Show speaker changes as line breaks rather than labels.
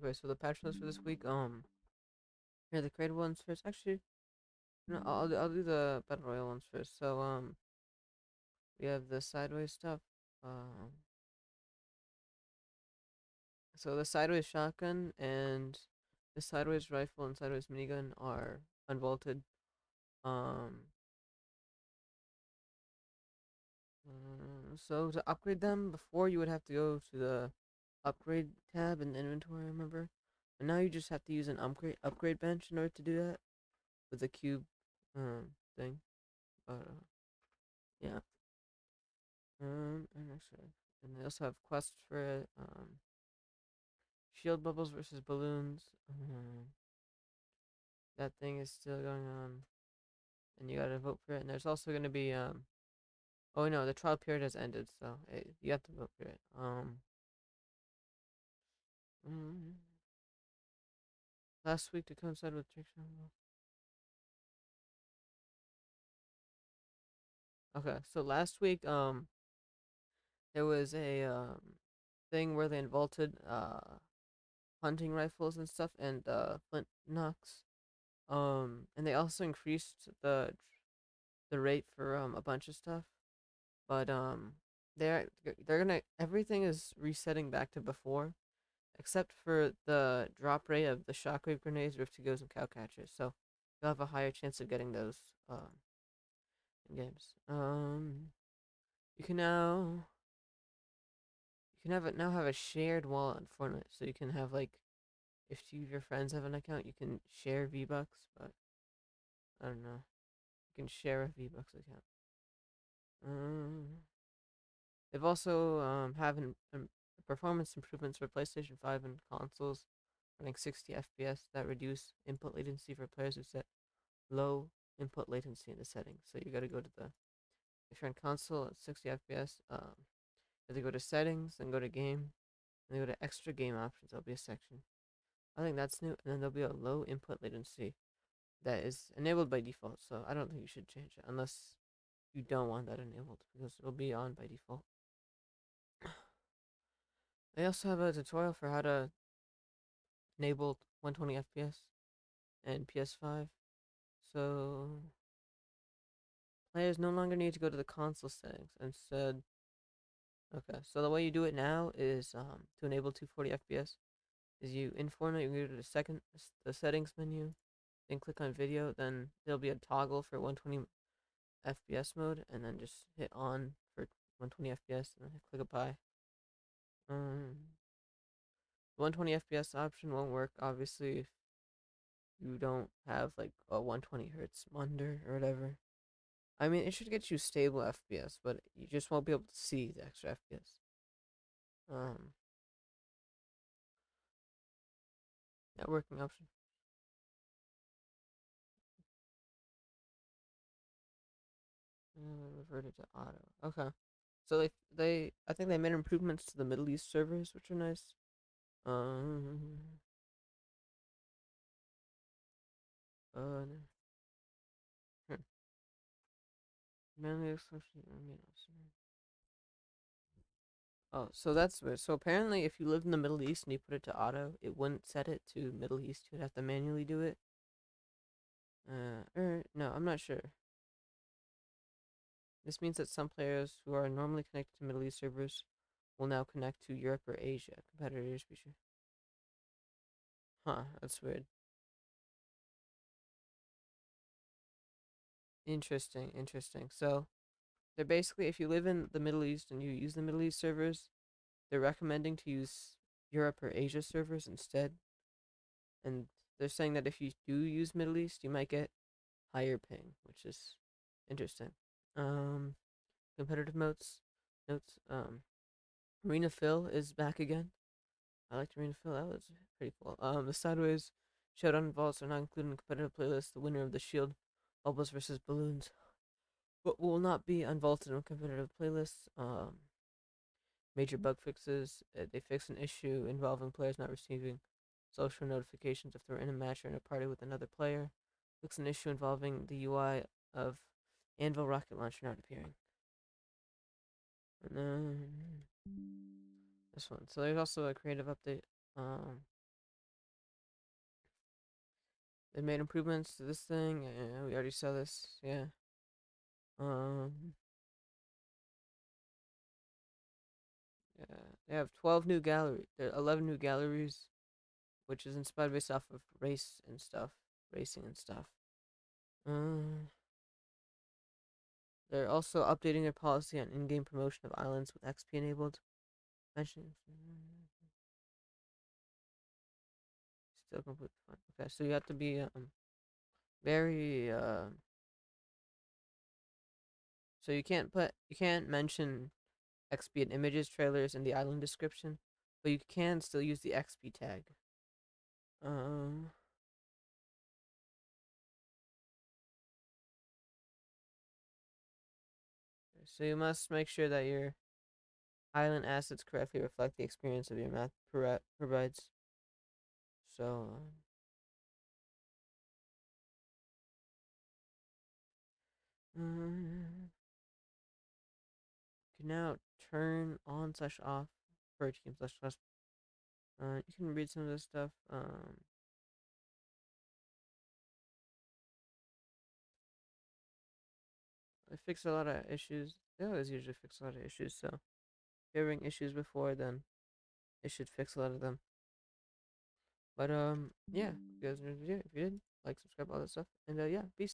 Okay, so the patch notes for this week. Here the creative ones first. Actually, no, I'll do the battle royale ones first. So we have the sideways stuff. Um, so the sideways shotgun and the sideways rifle and sideways minigun are unvaulted. Um, so to upgrade them, before you would have to go to the upgrade tab in the inventory, remember? And now you just have to use an upgrade bench in order to do that with the cube thing. But yeah. And actually, and they also have quests for it. Shield bubbles versus balloons. That thing is still going on, and you gotta vote for it. And there's also gonna be oh no, the trial period has ended, so you have to vote for it. Mm, Last week to coincide with okay, so last week there was a thing where they vaulted hunting rifles and stuff and flint knocks. And they also increased the rate for a bunch of stuff, but they're they're gonna everything is resetting back to before, except for the drop rate of the shockwave grenades, rift-to-goes, and cow catchers. So you'll have a higher chance of getting those in games. You can now have a shared wallet on Fortnite, so you can have like if two of your friends have an account, you can share V Bucks, but I don't know. You can share a V Bucks account. Um, they've also having performance improvements for PlayStation 5 and consoles running 60 FPS that reduce input latency for players who set low input latency in the settings. So you got to go to the if you're on console at 60 FPS, you have to go to settings, then go to game, and then go to extra game options. There'll be a section. I think that's new, and then there'll be a low input latency that is enabled by default. So I don't think you should change it unless you don't want that enabled because it'll be on by default. They also have a tutorial for how to enable 120 FPS and PS5. So players no longer need to go to the console settings. Instead, okay. So the way you do it now is to enable 240 FPS is you in Fortnite you go to the settings menu, then click on video, then there'll be a toggle for 120 FPS mode, and then just hit on for 120 FPS, and then click apply. Um, 120 FPS option won't work obviously if you don't have like a 120 hertz monitor or whatever. I mean, it should get you stable FPS, but you just won't be able to see the extra FPS. Um, Networking option. Reverted to auto. Okay. So I think they made improvements to the Middle East servers, which are nice. Um, no. Hmm. Manually exclusion. I mean, oh, so that's weird. So apparently, if you lived in the Middle East and you put it to auto, it wouldn't set it to Middle East. You'd have to manually do it. Or no, I'm not sure. This means that some players who are normally connected to Middle East servers will now connect to Europe or Asia competitors. Be sure. Huh, that's weird. Interesting, interesting. So they're basically, if you live in the Middle East and you use the Middle East servers, they're recommending to use Europe or Asia servers instead. And they're saying that if you do use Middle East, you might get higher ping, which is interesting. Um, Competitive notes. Arena Phil is back again. I liked Arena Phil. That was pretty cool. The sideways showdown vaults are not included in the competitive playlist. The winner of the shield bubbles versus balloons, but will not be unvaulted in competitive playlists. Major bug fixes. They fix an issue involving players not receiving social notifications if they're in a match or in a party with another player. Fix an issue involving the UI of Anvil rocket launcher not appearing. And then this one. So there's also a creative update. They made improvements to this thing. Yeah, we already saw this. Yeah. Um. Yeah. They have 12 new gallery. There are 11 new galleries, which is inspired based off of racing and stuff. Um. They're also updating their policy on in-game promotion of islands with XP enabled. Mention still completely fine. Okay, so you have to be very so you can't mention XP in images, trailers, and the island description, but you can still use the XP tag. Um, so you must make sure that your island assets correctly reflect the experience of your map provides. So, you can now turn on slash off for team slash slash. You can read some of this stuff. They fix a lot of issues. They always usually fix a lot of issues. So if you're having issues before, then it should fix a lot of them. But yeah, if you guys enjoyed the video, if you did, like, subscribe, all that stuff, and yeah, peace.